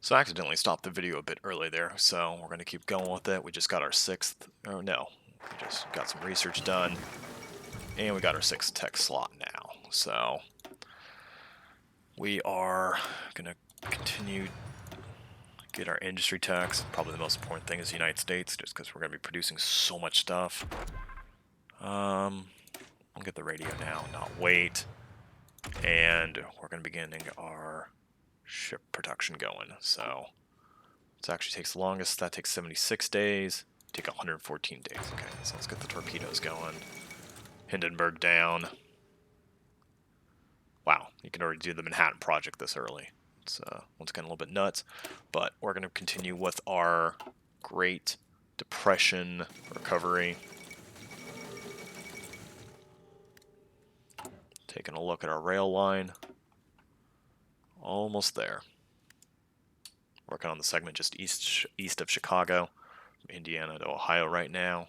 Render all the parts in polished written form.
So I accidentally stopped the video a bit early there, so we're going to keep going with it. We just got our sixth, oh no, we just got some research done, and we got our sixth tech slot now. So we are going to continue get our industry tax. Probably the most important thing is the United States, just because we're going to be producing so much stuff. I'll get the radio now, not wait. And we're going to be getting our ship production going. So it actually takes the longest. That takes 76 days. Take 114 days. Okay, so let's get the torpedoes going. Hindenburg down. Wow, you can already do the Manhattan Project this early. It's once again a little bit nuts, but we're going to continue with our Great Depression recovery. Taking a look at our rail line. Almost there. Working on the segment just east of Chicago, from Indiana to Ohio right now.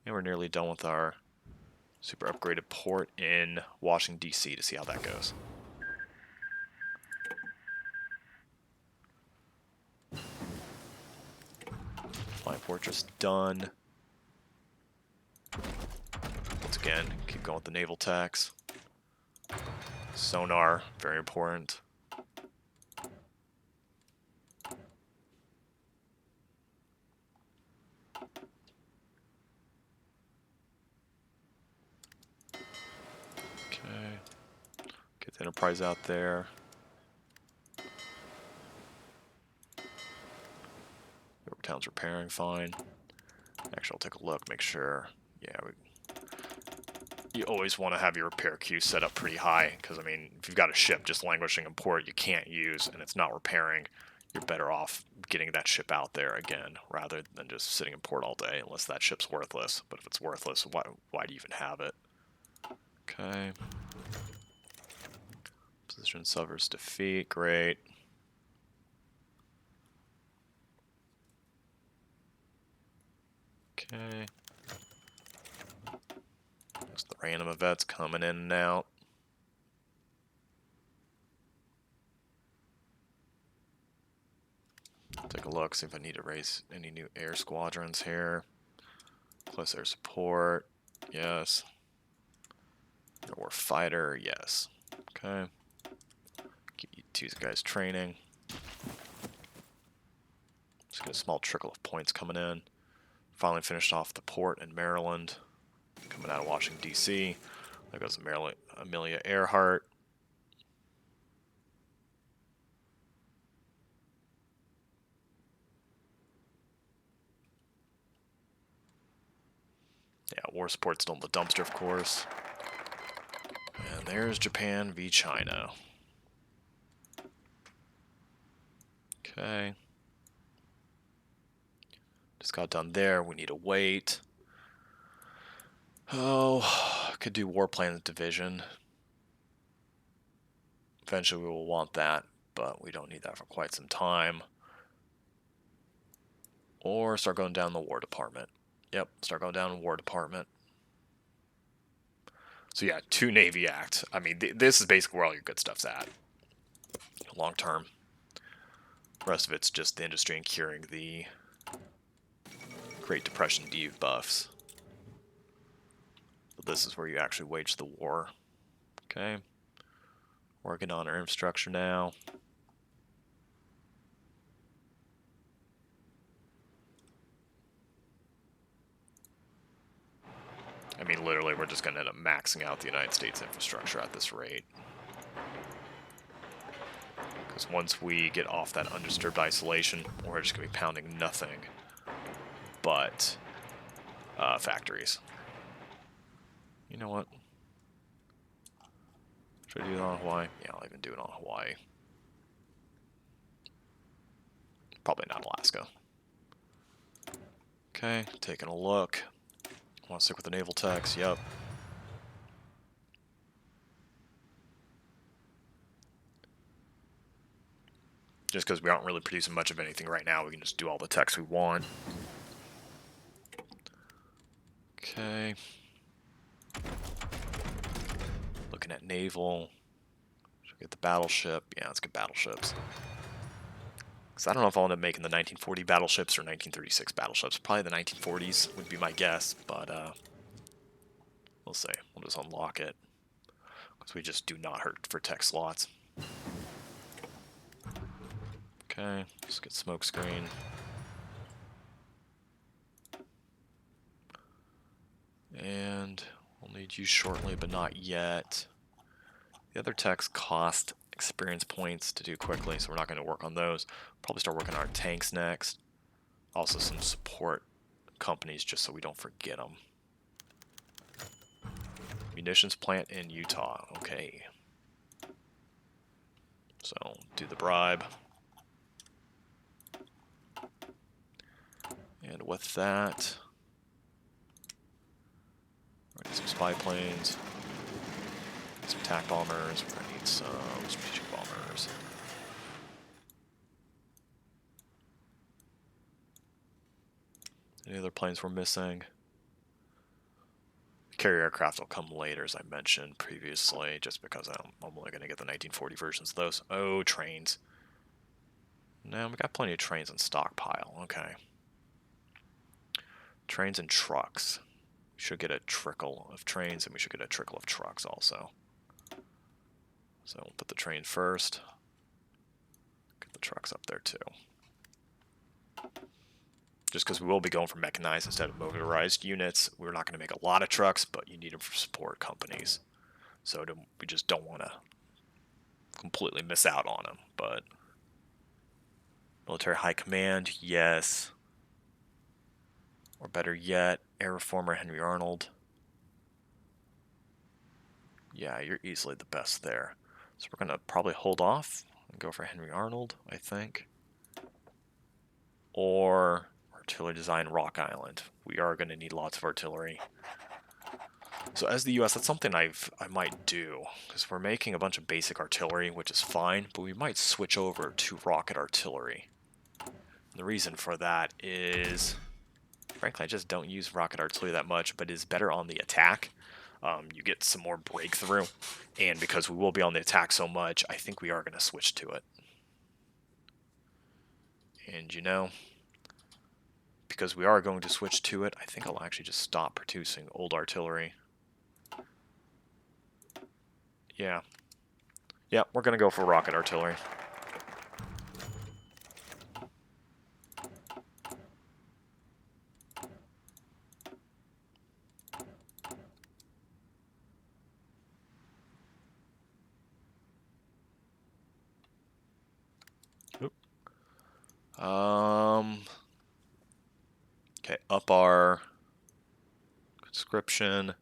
And we're nearly done with our super upgraded port in Washington, D.C. to see how that goes. Flying Fortress done. Once again, keep going with the naval tax. Sonar, very important. Okay. Get the Enterprise out there. Yorktown's repairing fine. Actually, I'll take a look, make sure. Yeah, you always want to have your repair queue set up pretty high, because, I mean, if you've got a ship just languishing in port you can't use and it's not repairing, you're better off getting that ship out there again, rather than just sitting in port all day, unless that ship's worthless. But if it's worthless, why do you even have it? Okay. Position suffers defeat, great. Okay. Just the random events coming in and out. Take a look, see if I need to raise any new air squadrons here. Plus air support, yes. Or fighter, yes. Okay. Keep you two guys training. Just get a small trickle of points coming in. Finally finished off the port in Maryland. Coming out of Washington, D.C. There goes Amelia Earhart. Yeah, war support's still in the dumpster, of course. And there's Japan v. China. Okay. Just got done there. We need to wait. Oh, could do Warplanes Division. Eventually we will want that, but we don't need that for quite some time. Or start going down the War Department. Yep, start going down the War Department. So yeah, 2 Navy Act. I mean, this is basically where all your good stuff's at. Long term. The rest of it's just the industry and curing the Great Depression debuffs. But this is where you actually wage the war. Okay. Working on our infrastructure now. I mean, literally, we're just going to end up maxing out the United States infrastructure at this rate. Because once we get off that undisturbed isolation, we're just going to be pounding nothing but factories. You know what? Should I do it on Hawaii? Yeah, I'll even do it on Hawaii. Probably not Alaska. Okay, taking a look. Want to stick with the naval tax? Yep. Just because we aren't really producing much of anything right now, we can just do all the techs we want. Okay. Looking at naval. Should we get the battleship? Yeah, let's get battleships. Because I don't know if I'll end up making the 1940 battleships or 1936 battleships. Probably the 1940s would be my guess, but we'll see. We'll just unlock it. Because we just do not hurt for tech slots. Okay, let's get smoke screen. And we'll need you shortly, but not yet. The other techs cost experience points to do quickly, so we're not going to work on those. Probably start working on our tanks next. Also some support companies, just so we don't forget them. Munitions plant in Utah. Okay. So, do the bribe. And with that, we're going to need some spy planes, some attack bombers, we're going to need some strategic bombers. Any other planes we're missing? Carrier aircraft will come later, as I mentioned previously, just because I'm only going to get the 1940 versions of those. Oh, trains. No, we got plenty of trains in stockpile. Okay. Trains and trucks. We should get a trickle of trains, and we should get a trickle of trucks also. So we'll put the train first. Get the trucks up there too. Just because we will be going for mechanized instead of motorized units, we're not going to make a lot of trucks, but you need them for support companies. So we just don't want to completely miss out on them. But military high command, yes. Or better yet, Air Reformer Henry Arnold. Yeah, you're easily the best there. So we're going to probably hold off and go for Henry Arnold, I think. Or artillery design Rock Island. We are going to need lots of artillery. So as the US, that's something I might do. Because we're making a bunch of basic artillery, which is fine. But we might switch over to rocket artillery. And the reason for that is, frankly, I just don't use rocket artillery that much. But it's better on the attack. You get some more breakthrough, and because we will be on the attack so much, I think we are going to switch to it. And you know, because we are going to switch to it, I think I'll actually just stop producing old artillery. Yeah, we're going to go for rocket artillery. Okay, up our conscription.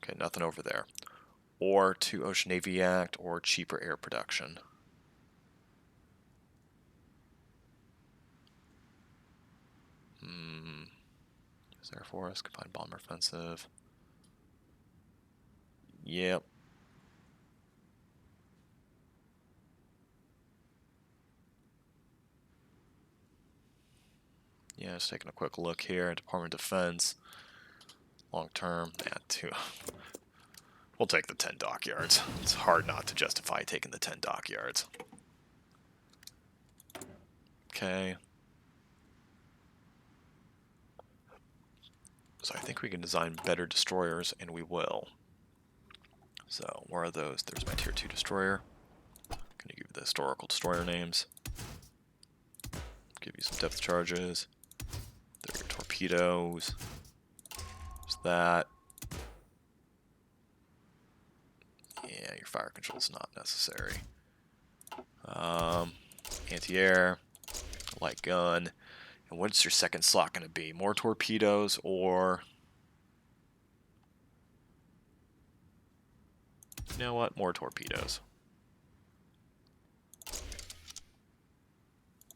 Okay, nothing over there. Or to Ocean Navy Act, or cheaper air production. Is there for us? Combined bomber offensive. Yep. Yeah, just taking a quick look here. Department of Defense. Long term. Yeah, two. We'll take the 10 dockyards. It's hard not to justify taking the 10 dockyards. Okay. So I think we can design better destroyers, and we will. So where are those? There's my tier 2 destroyer. I'm going to give you the historical destroyer names. Give you some depth charges. There are your torpedoes. There's that. Yeah, your fire control is not necessary. Anti-air, light gun. And what's your second slot going to be? More torpedoes or... You know what? More torpedoes.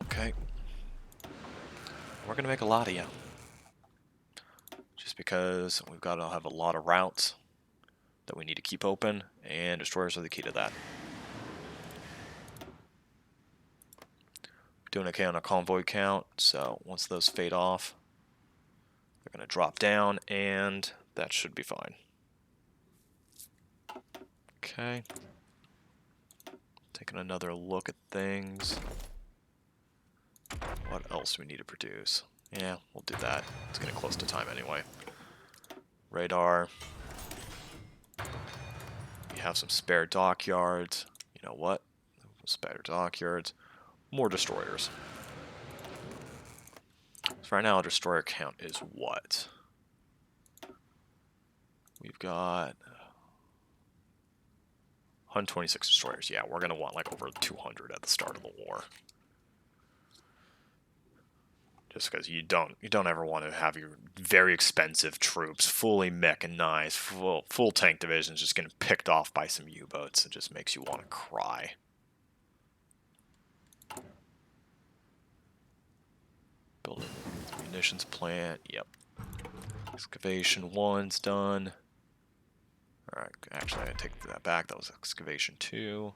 Okay. We're going to make a lot of you. Just because we've got to have a lot of routes that we need to keep open, and destroyers are the key to that. Doing okay on a convoy count, so once those fade off, they're going to drop down, and that should be fine. Okay. Taking another look at things. What else do we need to produce? Yeah, we'll do that. It's getting close to time anyway. Radar. We have some spare dockyards. You know what? Spare dockyards. More destroyers. So right now, our destroyer count is what? We've got 126 destroyers. Yeah, we're going to want like over 200 at the start of the war. Just because you don't ever want to have your very expensive troops fully mechanized, full tank divisions just getting picked off by some U-boats. It just makes you want to cry. Building munitions plant. Yep. Excavation 1's done. Alright, actually I take that back. That was excavation 2.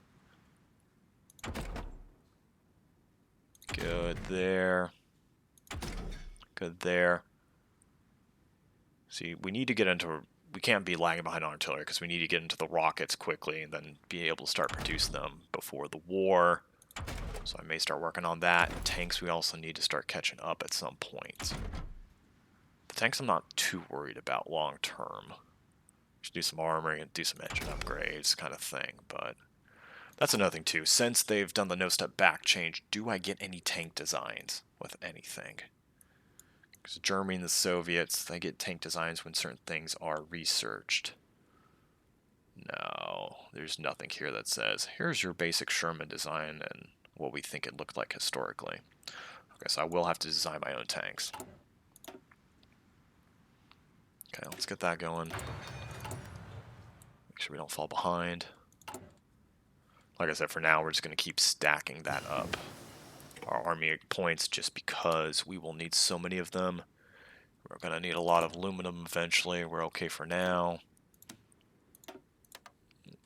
Good there. Good there. See, we need to get into... We can't be lagging behind on artillery because we need to get into the rockets quickly and then be able to start producing them before the war. So I may start working on that. Tanks we also need to start catching up at some point. The tanks I'm not too worried about long term. Should do some armoring and do some engine upgrades kind of thing, but that's another thing too. Since they've done the no-step back change, do I get any tank designs with anything? Because Germany and the Soviets, they get tank designs when certain things are researched. No, there's nothing here that says, here's your basic Sherman design and what we think it looked like historically. Okay, so I will have to design my own tanks. Okay, let's get that going. Make sure we don't fall behind. Like I said, for now, we're just going to keep stacking that up. Our army points just because we will need so many of them. We're going to need a lot of aluminum eventually. We're okay for now.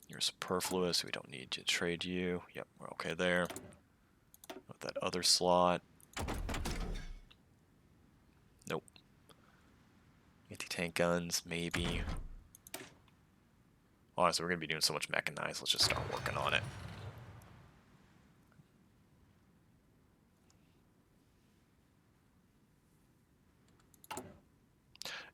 You're superfluous. We don't need to trade you. Yep, we're okay there. With that other slot. Nope. Anti-tank guns, maybe. Honestly, we're going to be doing so much mechanized. Let's just start working on it.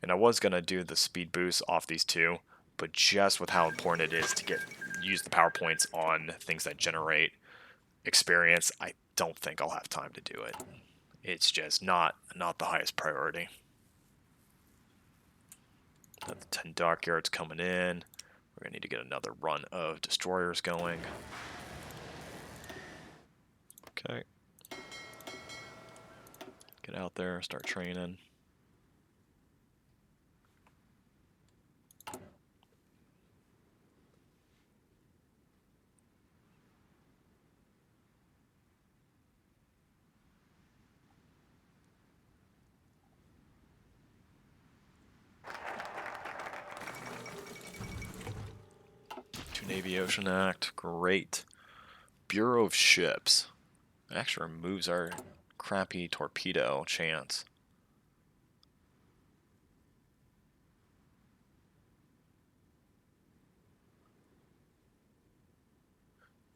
And I was going to do the speed boost off these two, but just with how important it is to use the power points on things that generate experience, I don't think I'll have time to do it. It's just not the highest priority. The 10 dockyards coming in. We're going to need to get another run of destroyers going. Okay. Get out there, start training. Navy Ocean Act, great. Bureau of Ships. It actually removes our crappy torpedo chance.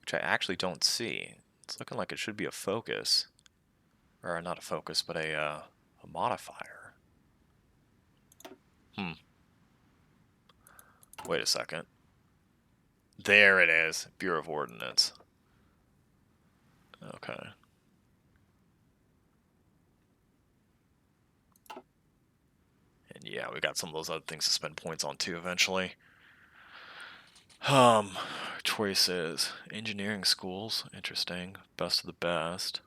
Which I actually don't see. It's looking like it should be a focus. Or not a focus, but a modifier. Wait a second. There it is. Bureau of Ordnance. Okay. And yeah, we got some of those other things to spend points on too eventually. Choices. Engineering schools. Interesting. Best of the best.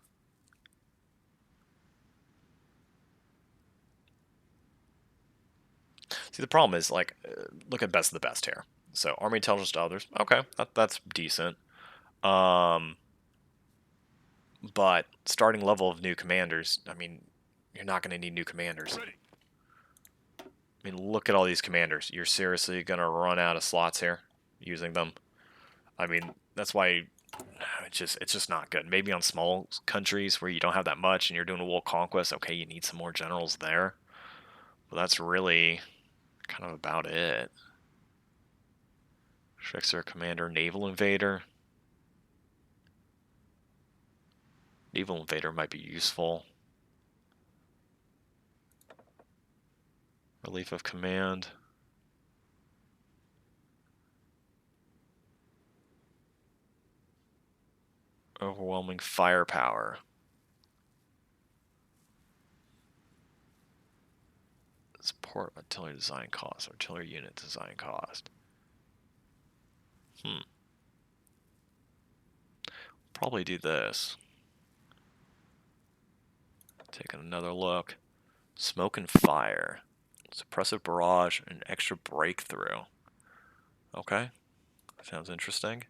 See, the problem is, like, look at best of the best here. So, Army intelligence to others. Okay, that's decent. But starting level of new commanders, I mean, you're not going to need new commanders. I mean, look at all these commanders. You're seriously going to run out of slots here using them? I mean, that's why it's just not good. Maybe on small countries where you don't have that much and you're doing a world conquest, okay, you need some more generals there. But that's really kind of about it. Fixer Commander, Naval Invader. Naval Invader might be useful. Relief of command. Overwhelming firepower. Support artillery design cost. Artillery unit design cost. Probably do this. Taking another look. Smoke and fire. Suppressive barrage and extra breakthrough. Okay. Sounds interesting.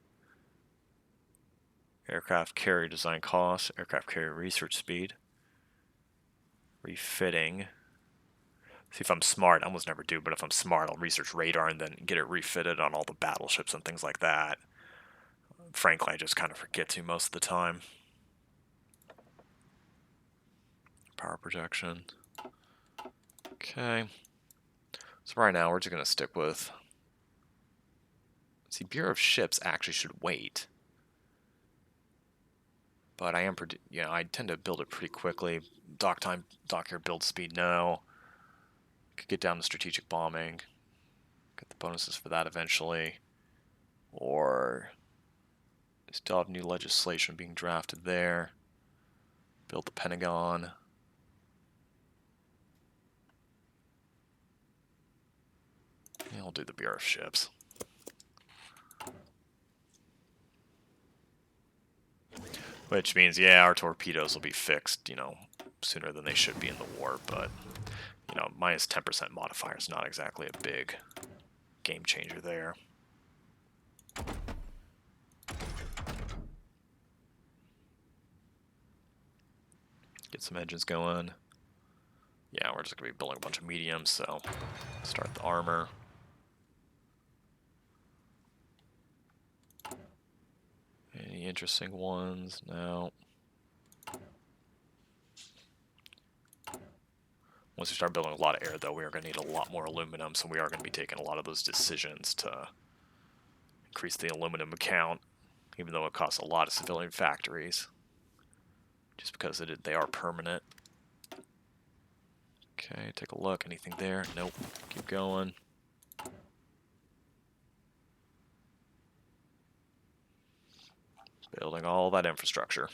Aircraft carrier design costs. Aircraft carrier research speed. Refitting. See, if I'm smart, I almost never do, but if I'm smart, I'll research radar and then get it refitted on all the battleships and things like that. Frankly, I just kind of forget to most of the time. Power projection. Okay. So right now, we're just going to stick with... See, Bureau of Ships actually should wait. But I tend to build it pretty quickly. Dock time, dock here, build speed, no. Could get down to strategic bombing. Get the bonuses for that eventually. Or still have new legislation being drafted there. Build the Pentagon. Yeah, I'll do the Bureau of Ships. Which means, yeah, our torpedoes will be fixed, sooner than they should be in the war, but, minus 10% modifier is not exactly a big game changer there. Get some engines going. Yeah, we're just going to be building a bunch of mediums, so start the armor. Any interesting ones? No. Once we start building a lot of air, though, we are going to need a lot more aluminum, so we are going to be taking a lot of those decisions to increase the aluminum count, even though it costs a lot of civilian factories, just because they are permanent. Okay, take a look. Anything there? Nope. Keep going. Building all that infrastructure.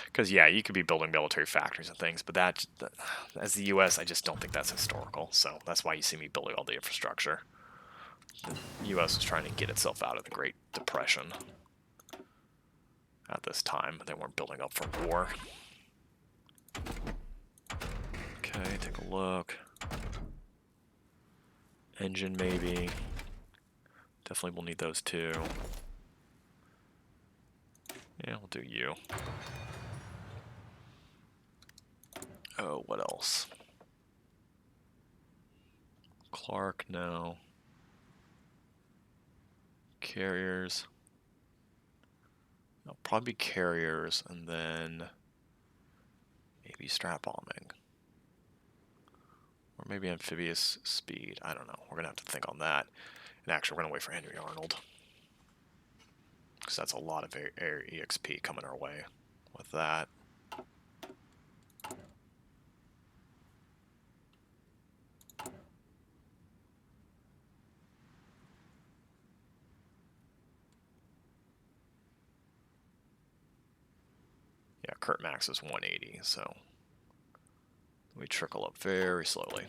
Because, yeah, you could be building military factories and things, but as the U.S., I just don't think that's historical. So that's why you see me building all the infrastructure. The U.S. is trying to get itself out of the Great Depression. At this time, they weren't building up for war. Okay, take a look. Engine, maybe. Definitely will need those too. Yeah, we'll do you. Oh, what else? Clark, no. Carriers. I'll probably be carriers, and then maybe strat bombing. Or maybe amphibious speed. I don't know. We're going to have to think on that. And actually, we're going to wait for Henry Arnold. Because that's a lot of air EXP coming our way with that. Yeah, Kurt Max is 180, so we trickle up very slowly.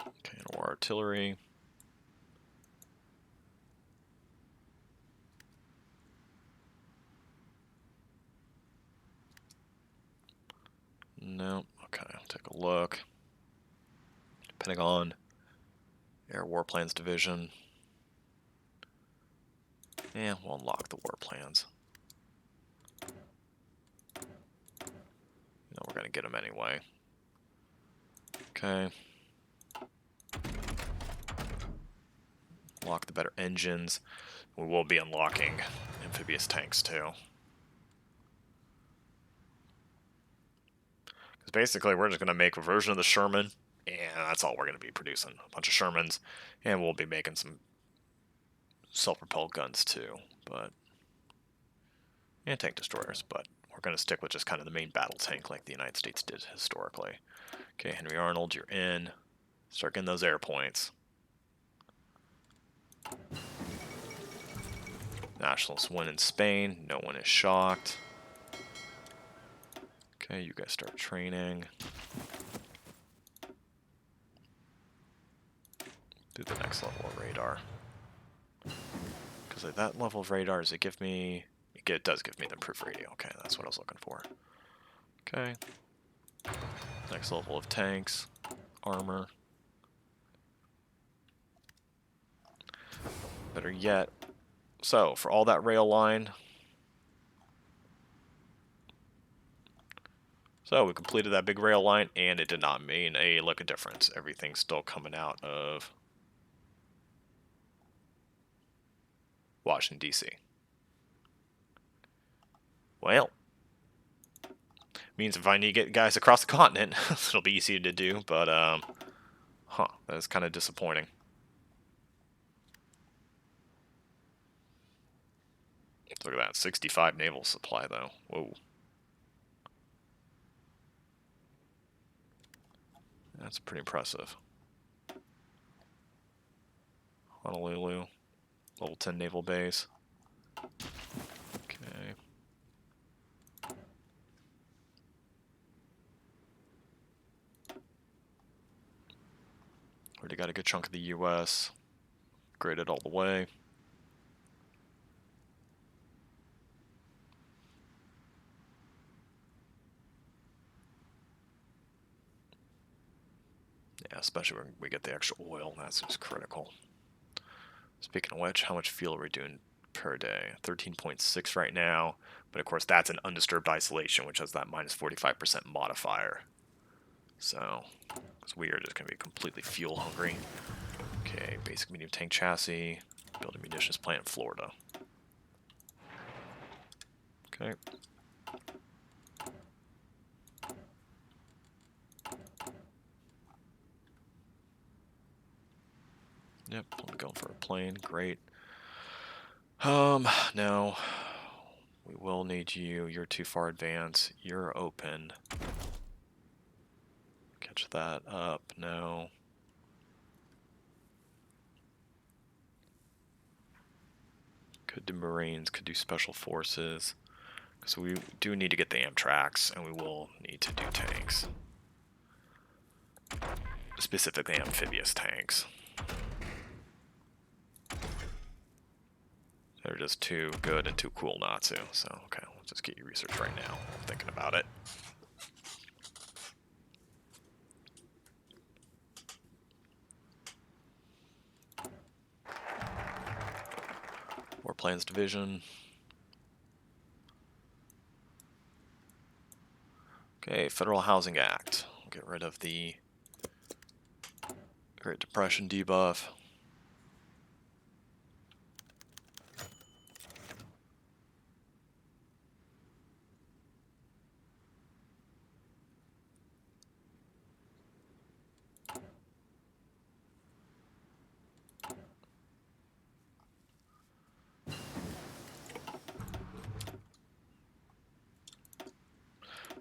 Okay, war artillery. No, okay, take a look. Pentagon, Air Warplanes Division. Yeah, we'll unlock the warplanes. No, we're gonna get them anyway. Okay. Unlock the better engines. We will be unlocking amphibious tanks too. Because basically we're just gonna make a version of the Sherman and that's all we're going to be producing. A bunch of Shermans, and we'll be making some self-propelled guns too, and tank destroyers, but we're going to stick with just kind of the main battle tank like the United States did historically. Okay, Henry Arnold, you're in. Start getting those air points. Nationalists win in Spain. No one is shocked. Okay, you guys start training. Do the next level of radar. Because at that level of radar, does it give me... It does give me the improved radio. Okay, that's what I was looking for. Okay. Next level of tanks. Armor. Better yet. So, for all that rail line... So, we completed that big rail line, and it did not mean a lick of difference. Everything's still coming out of Washington, D.C. Well, means if I need to get guys across the continent, it'll be easy to do, but, that is kind of disappointing. Look at that, 65 naval supply, though. Whoa. That's pretty impressive. Honolulu, level 10 naval base. Okay. Already got a good chunk of the U.S. Graded all the way. Yeah, especially when we get the extra oil, that's just critical. Speaking of which, how much fuel are we doing per day? 13.6 right now, but of course that's an undisturbed isolation, which has that minus 45% modifier. So, because we are just going to be completely fuel hungry. Okay, basic medium tank chassis, build a munitions plant in Florida. Okay. Yep, I'm going for a plane, great. No. We will need you, you're too far advanced, you're open. Catch that up, no. Could do Marines, could do Special Forces. Because we do need to get the Amtraks, and we will need to do tanks. Specifically amphibious tanks. They're just too good and too cool not to. So, okay, let's just get you research right now. I'm thinking about it. Warplanes Division. Okay, Federal Housing Act. We'll get rid of the Great Depression debuff.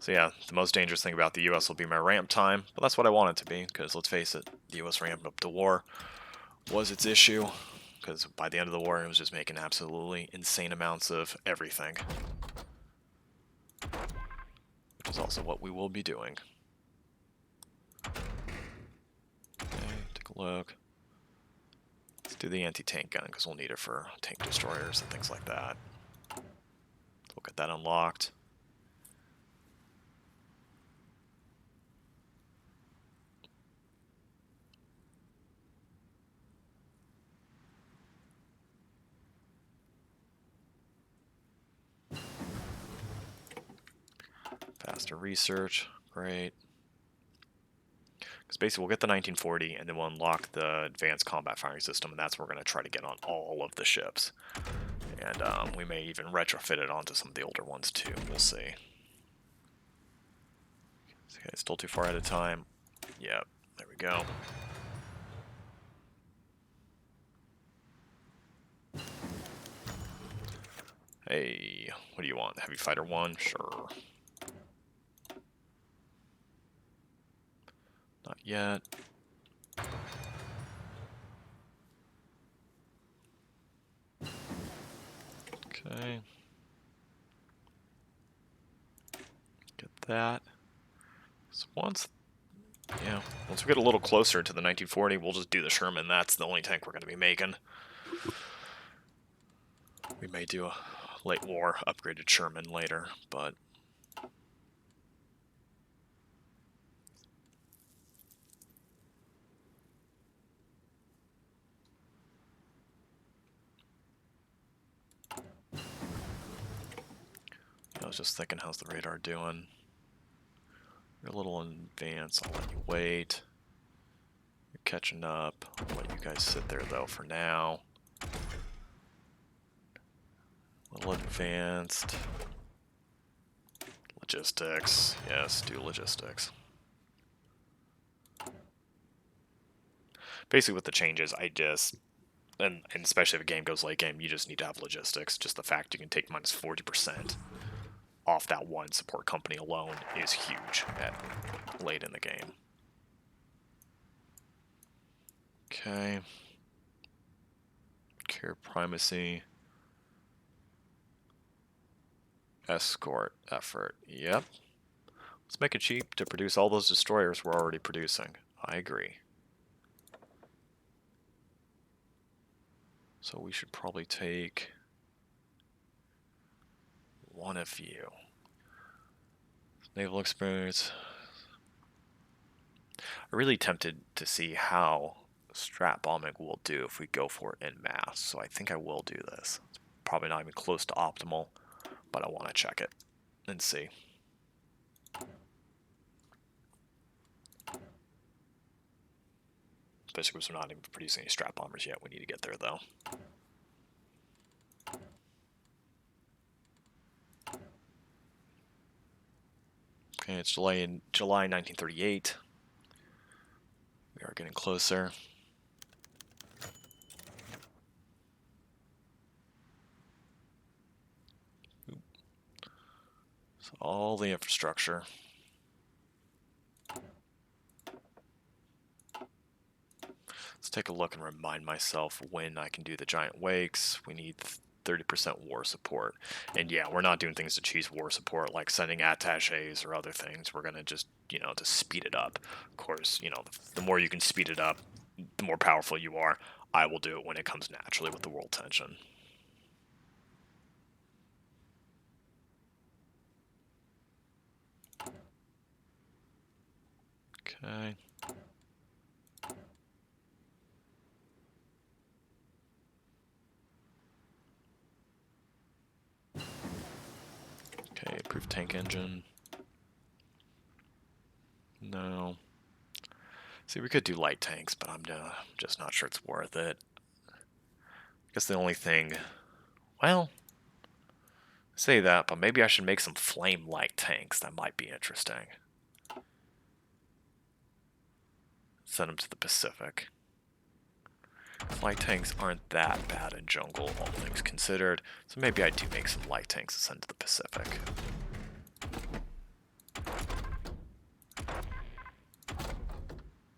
So yeah, the most dangerous thing about the U.S. will be my ramp time, but that's what I want it to be, because let's face it, the U.S. ramp up to war was its issue, because by the end of the war it was just making absolutely insane amounts of everything. Which is also what we will be doing. Okay, take a look. Let's do the anti-tank gun, because we'll need it for tank destroyers and things like that. We'll get that unlocked. Faster research, great. Because basically we'll get the 1940 and then we'll unlock the advanced combat firing system, and that's what we're going to try to get on all of the ships. And we may even retrofit it onto some of the older ones too, we'll see. Okay, still too far at a time. Yep, There we go. Hey, what do you want? Heavy Fighter 1? Sure. Not yet. Okay. Get that. So once we get a little closer to the 1940, we'll just do the Sherman. That's the only tank we're going to be making. We may do a late war upgraded Sherman later, but I was just thinking, how's the radar doing? You're a little in advance. I'll let you wait. You're catching up. I'll let you guys sit there, though, for now. A little advanced. Logistics. Yes, do logistics. Basically, with the changes, and especially if a game goes late game, you just need to have logistics. Just the fact you can take minus 40% off that one support company alone is huge late in the game. Okay. Care primacy. Escort effort. Yep. Let's make it cheap to produce all those destroyers we're already producing. I agree. So we should probably take one of you. Naval experience. I'm really tempted to see how strat bombing will do if we go for it en masse. So I think I will do this. It's probably not even close to optimal, but I want to check it and see. Especially because we're not even producing any strat bombers yet. We need to get there, though. Okay, it's July 1938. We are getting closer. So all the infrastructure. Let's take a look and remind myself when I can do the giant wakes. We need 30% war support. And yeah, we're not doing things to cheese war support like sending attaches or other things. We're going to just, to speed it up. Of course, the more you can speed it up, the more powerful you are. I will do it when it comes naturally with the world tension. Okay. Okay, approved tank engine. No. See, we could do light tanks, but I'm just not sure it's worth it. I guess the only thing... Well, say that, but maybe I should make some flame light tanks. That might be interesting. Send them to the Pacific. Light tanks aren't that bad in jungle, all things considered, so maybe I do make some light tanks to send to the Pacific.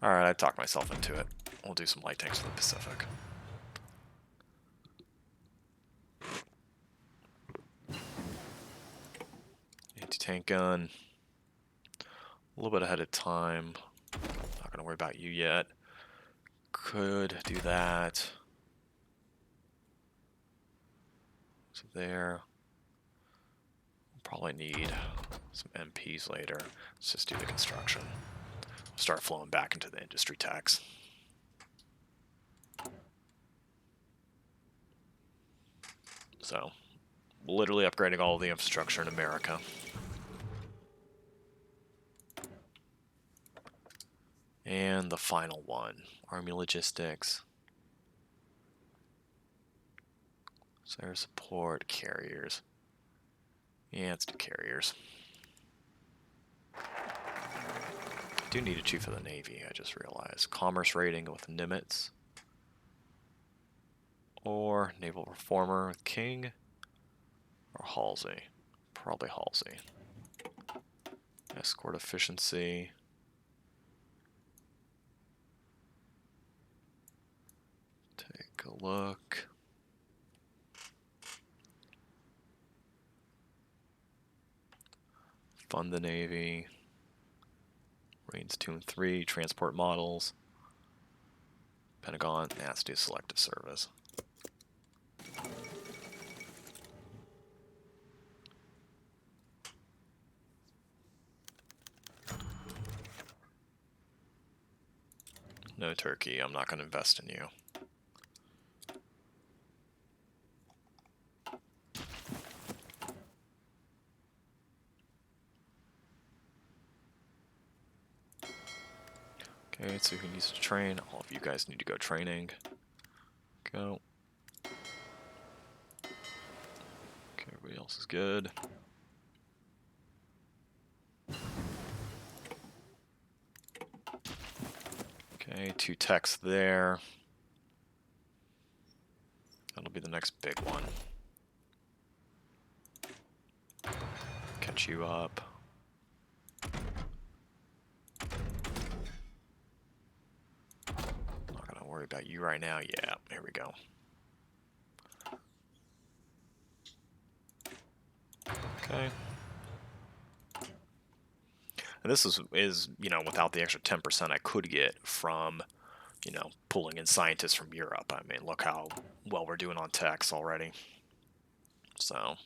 Alright, I talked myself into it. We'll do some light tanks to the Pacific. Anti-tank gun. A little bit ahead of time. Not gonna worry about you yet. Could do that. So there. Probably need some MPs later. Let's just do the construction. We'll start flowing back into the industry tax. So, literally upgrading all of the infrastructure in America. And the final one, Army Logistics. Air support, carriers. Yeah, let's do carriers. do need a chief of the Navy, I just realized. Commerce rating with Nimitz. Or naval reformer with King. Or Halsey. Probably Halsey. Escort efficiency. Take a look. Fund the Navy. Range 2 and 3. Transport models. Pentagon. Let's do selective service. No, Turkey. I'm not going to invest in you. Okay, so who needs to train? All of you guys need to go training. Go. Okay, everybody else is good. Okay, 2 techs there. That'll be the next big one. Catch you up. Not gonna worry about you right now. Yeah, here we go. Okay. And this is you know, without the extra 10% I could get from, you know, pulling in scientists from Europe. I mean, look how well we're doing on techs already. So.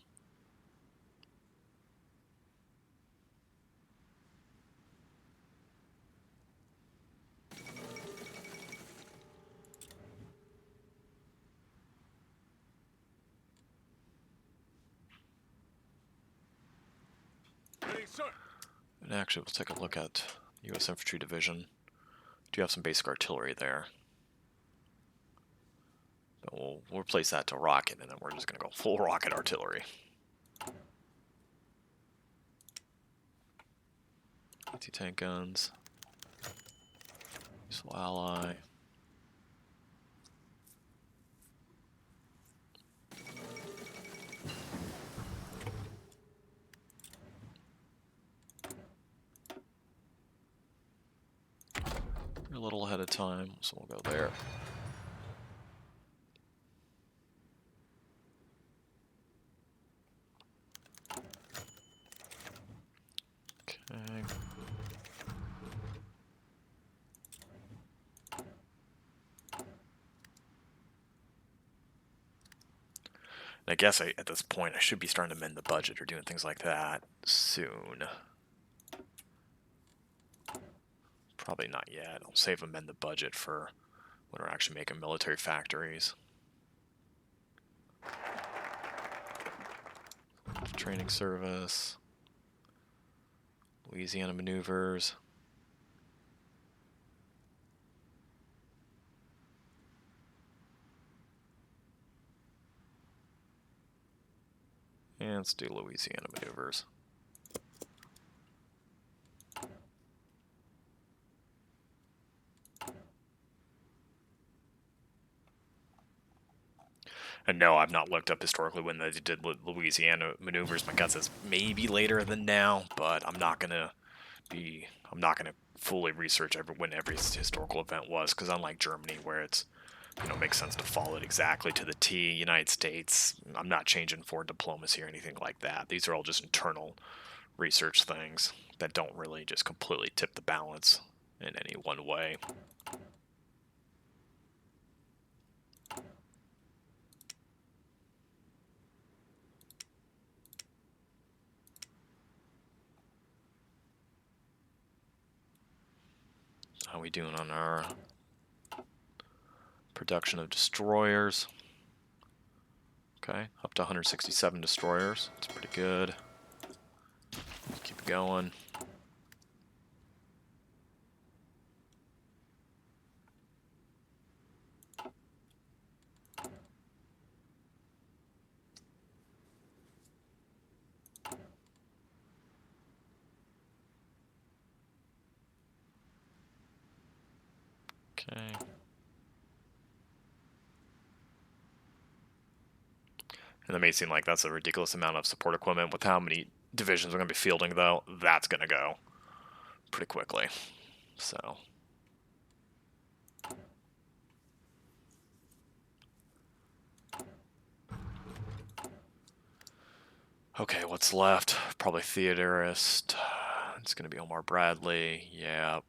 Ready, sir. And actually, we'll take a look at U.S. Infantry Division. Do have some basic artillery there. But we'll replace that to rocket, and then we're just going to go full rocket artillery. Anti-tank guns. Useful ally. We're a little ahead of time, so we'll go there. Okay. And I guess at this point I should be starting to mend the budget or doing things like that soon. Probably not yet. I'll save and mend the budget for when we're actually making military factories. Training service. Louisiana maneuvers. And let's do Louisiana maneuvers. And no, I've not looked up historically when they did Louisiana maneuvers. My gut says maybe later than now, but I'm not gonna fully research when every historical event was, because unlike Germany, where it's, you know, makes sense to follow it exactly to the T, United States, I'm not changing for diplomacy or anything like that. These are all just internal research things that don't really just completely tip the balance in any one way. How we doing on our production of destroyers? Okay, up to 167 destroyers. That's pretty good. Keep it going. And that may seem like that's a ridiculous amount of support equipment. With how many divisions we're going to be fielding, though, that's going to go pretty quickly. So... okay, what's left? Probably Theodorist. It's going to be Omar Bradley. Yeah.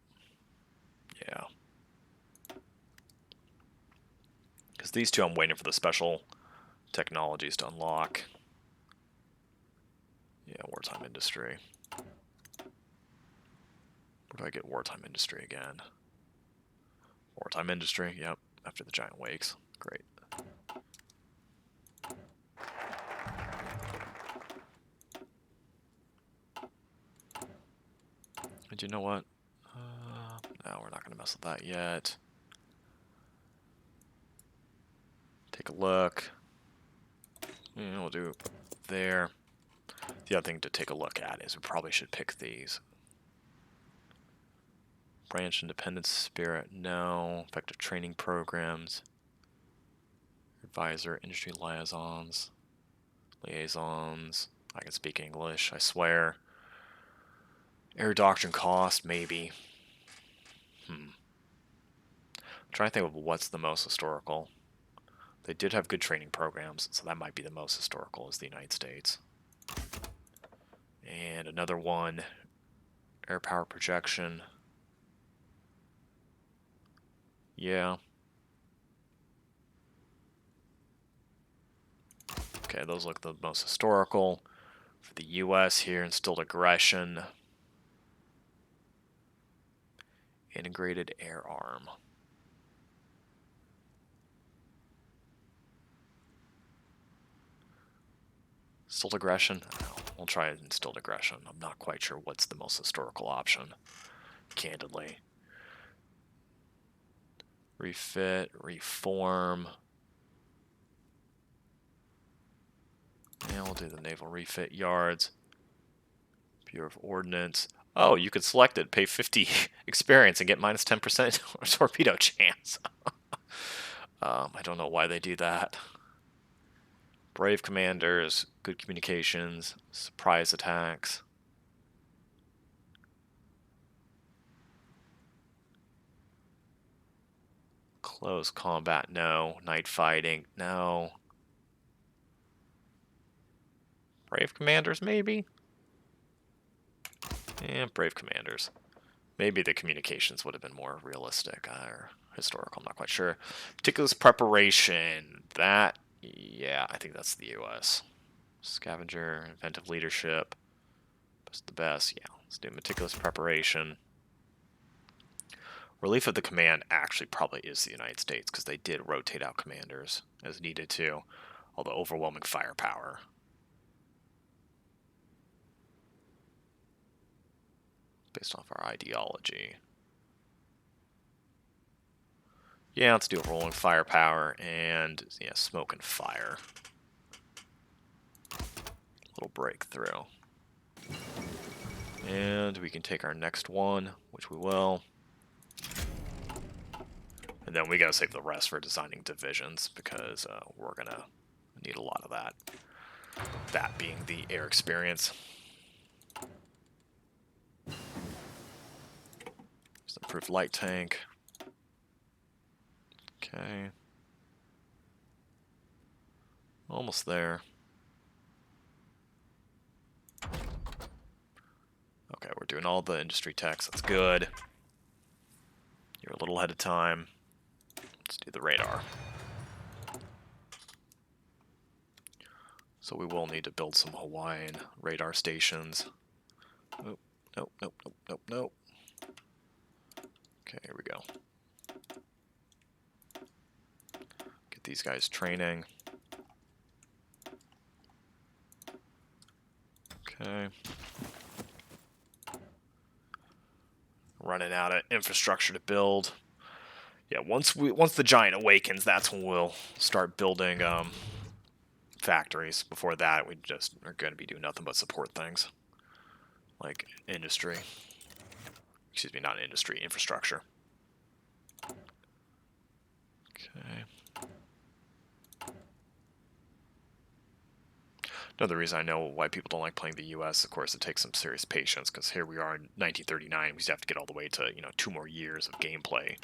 Yeah. Because these two I'm waiting for the special technologies to unlock. Yeah, wartime industry. Where do I get wartime industry again? Wartime industry, yep. After the giant wakes. Great. And you know what? No, we're not going to mess with that yet. Take a look. Yeah, we'll do there. The other thing to take a look at is we probably should pick these. Branch independence spirit, no. Effective training programs. Advisor, industry liaisons. I can speak English, I swear. Air doctrine cost, maybe. I'm trying to think of what's the most historical. They did have good training programs, so that might be the most historical, is the United States. And another one, air power projection. Yeah. Okay, those look the most historical. For the US here, instilled aggression. Integrated air arm. Instilled aggression? No, we'll try instilled aggression. I'm not quite sure what's the most historical option, candidly. Refit, reform. Yeah, we'll do the naval refit yards. Bureau of Ordnance. Oh, you could select it, pay 50 experience, and get minus 10% torpedo chance. I don't know why they do that. Brave commanders, good communications, surprise attacks. Close combat, no. Night fighting, no. Brave commanders, maybe? Yeah, brave commanders. Maybe the communications would have been more realistic or historical, I'm not quite sure. Meticulous preparation, that, yeah, I think that's the US. Scavenger, inventive leadership, best the best, yeah, let's do meticulous preparation. Relief of the command actually probably is the United States, because they did rotate out commanders as needed to, although overwhelming firepower. Based off our ideology. Yeah, let's do overwhelming firepower and, yeah, smoke and fire. Little breakthrough. And we can take our next one, which we will. And then we gotta save the rest for designing divisions, because we're gonna need a lot of that. That being the air experience. Just improved light tank. Okay. Almost there. Okay, we're doing all the industry techs. That's good. You're a little ahead of time. Let's do the radar. So we will need to build some Hawaiian radar stations. Oh, nope, nope, nope, nope, nope. Okay, here we go. Get these guys training. Okay. Running out of infrastructure to build. Yeah, once the giant awakens, that's when we'll start building factories. Before that, we just are going to be doing nothing but support things. Like industry. Excuse me, not industry, infrastructure. Okay. Another reason I know why people don't like playing the U.S., of course, it takes some serious patience, because here we are in 1939, we just have to get all the way to, 2 more years of gameplay,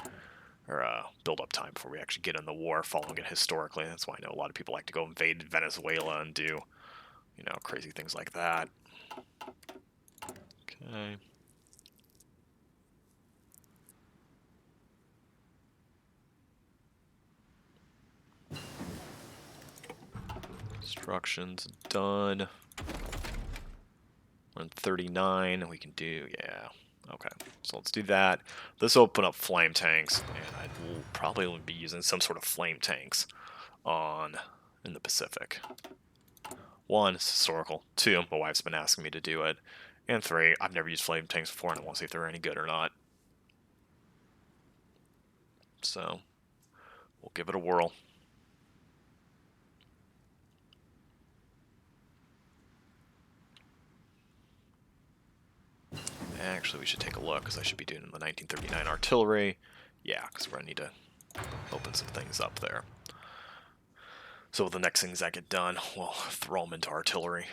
or build-up time before we actually get in the war, following it historically. That's why I know a lot of people like to go invade Venezuela and do, crazy things like that. Okay. Construction's done. We're on 39, we can do, yeah. Okay, so let's do that. This will open up flame tanks, and I will probably be using some sort of flame tanks in the Pacific. 1, it's historical. 2, my wife's been asking me to do it. And 3, I've never used flame tanks before, and I want to see if they're any good or not. So, we'll give it a whirl. Actually, we should take a look, because I should be doing the 1939 artillery. Yeah, because we're going to need to open some things up there. So the next things that get done, we'll throw them into artillery.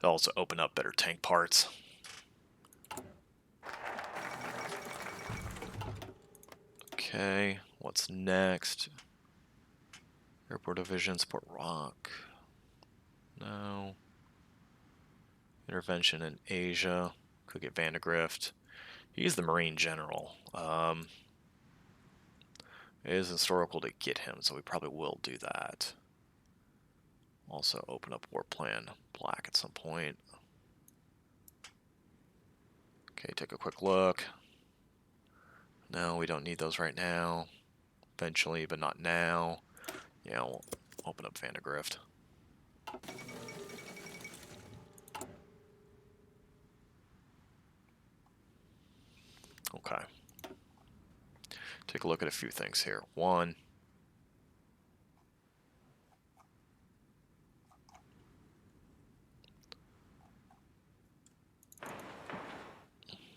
They'll also open up better tank parts. Okay, what's next? Airport Division, support Rock. No. Intervention in Asia. Could get Vandegrift. He's the Marine General. It is historical to get him, so we probably will do that. Also open up War Plan Black at some point. Okay, take a quick look. No, we don't need those right now. Eventually, but not now. Yeah, we'll open up Vandegrift. Okay. Take a look at a few things here. 1,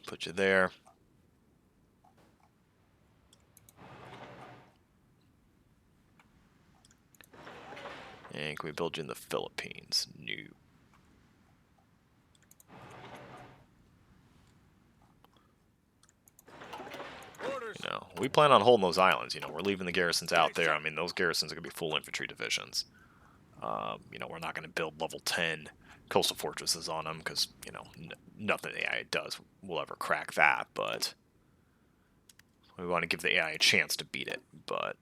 put you there. And can we build you in the Philippines? No. We plan on holding those islands. We're leaving the garrisons out there. I mean, those garrisons are going to be full infantry divisions. We're not going to build level 10 coastal fortresses on them, because, nothing the AI does will ever crack that, but we want to give the AI a chance to beat it. But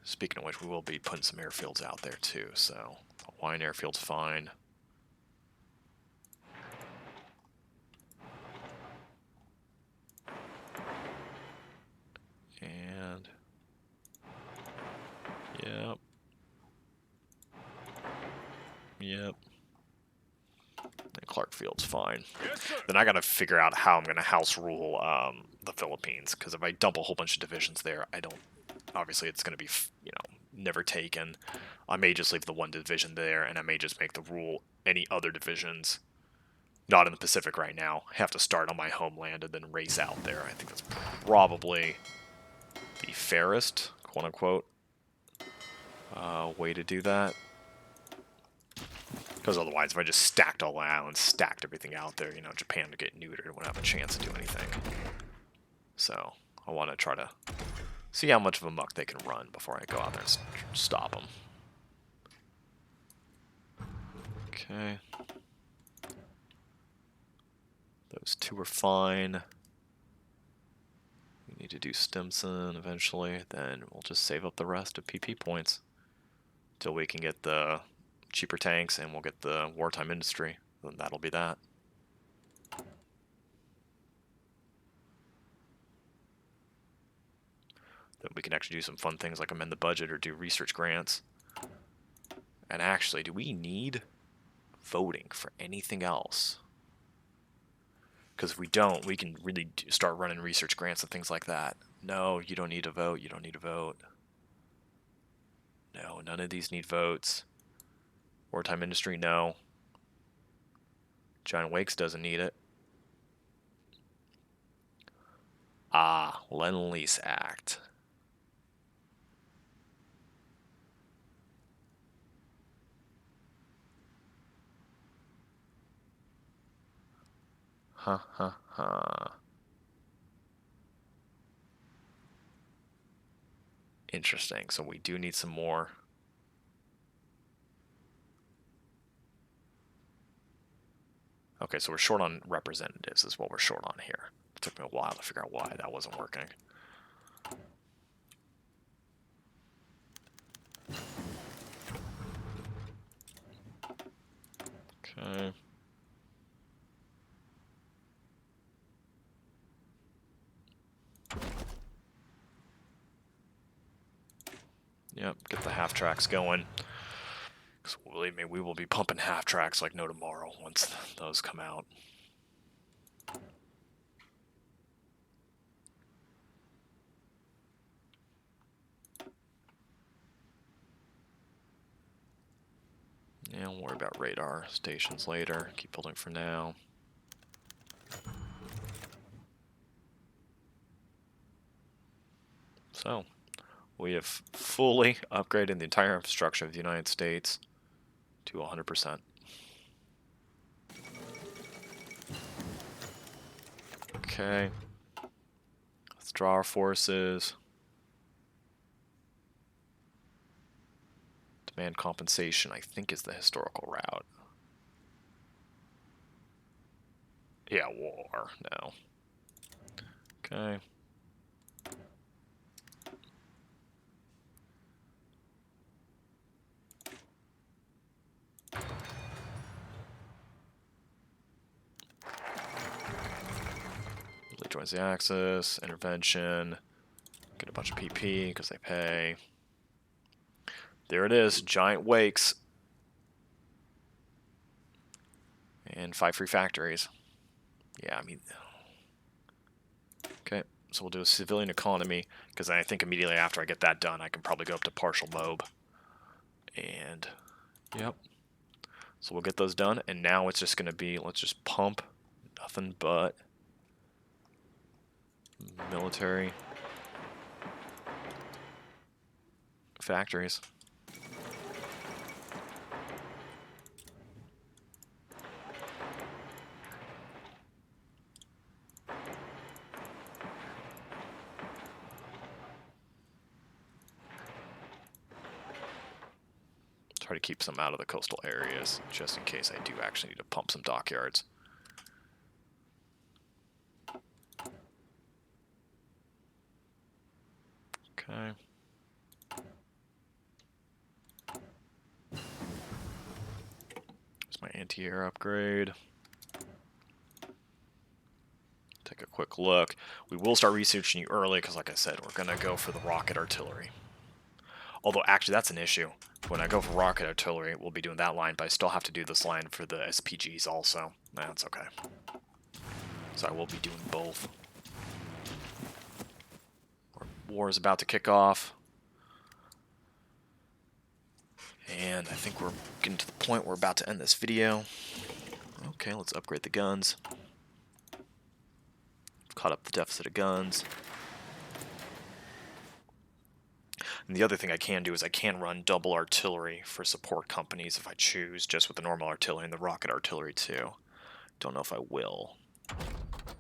speaking of which, we will be putting some airfields out there too, so Hawaiian airfield's fine. And yep. And Clark Field's fine. Yes, then I gotta figure out how I'm gonna house rule the Philippines, because if I dump a whole bunch of divisions there, I don't. Obviously, it's gonna be never taken. I may just leave the 1 division there, and I may just make the rule any other divisions not in the Pacific right now have to start on my homeland and then race out there. I think that's probably the fairest, quote unquote, way to do that. Because otherwise, if I just stacked all the islands, stacked everything out there, Japan would get neutered, wouldn't have a chance to do anything. So I want to try to see how much of a muck they can run before I go out there and stop them. Okay. Those 2 are fine. We need to do Stimson eventually, then we'll just save up the rest of PP points until we can get the cheaper tanks and we'll get the wartime industry. Then that'll be that. Then we can actually do some fun things like amend the budget or do research grants. And actually, do we need voting for anything else? Because if we don't, we can really start running research grants and things like that. No, you don't need to vote. You don't need to vote. No, none of these need votes. Wartime industry, no. John Wakes doesn't need it. Ah, Lend-Lease Act. Ha ha ha. Interesting. So we do need some more. Okay, so we're short on representatives is what we're short on here. It took me a while to figure out why that wasn't working. Okay. Yep, get the half tracks going. Because believe me, we will be pumping half tracks like no tomorrow once those come out. Yeah, we'll worry about radar stations later. Keep building for now. So, we have fully upgraded the entire infrastructure of the United States to 100%. Okay. Let's draw our forces. Demand compensation, I think, is the historical route. Yeah, war. No. Okay. Really joins the Axis. Intervention. Get a bunch of PP because they pay. There it is. Giant wakes. And 5 free factories. Yeah, I mean... Okay, so we'll do a civilian economy, because I think immediately after I get that done, I can probably go up to partial MOB. And, yep. So we'll get those done, and now it's just going to be, let's just pump nothing but military factories. Try to keep some out of the coastal areas, just in case I do actually need to pump some dockyards. Okay. Here's my anti-air upgrade. Take a quick look. We will start researching you early, because like I said, we're going to go for the rocket artillery. Although, actually, that's an issue. When I go for rocket artillery, we'll be doing that line, but I still have to do this line for the SPGs also. That's okay. So I will be doing both. Our war is about to kick off. And I think we're getting to the point where we're about to end this video. Okay, let's upgrade the guns. Caught up the deficit of guns. And the other thing I can do is I can run double artillery for support companies if I choose, just with the normal artillery and the rocket artillery too. Don't know if I will.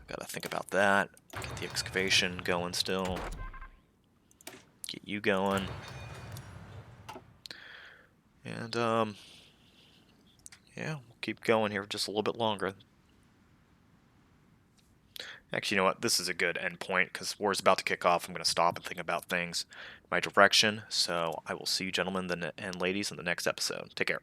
Gotta think about that. Get the excavation going still. Get you going. And, yeah, we'll keep going here just a little bit longer. Actually, you know what? This is a good endpoint, because war's about to kick off. I'm going to stop and think about things, my direction. So I will see you gentlemen and ladies in the next episode. Take care.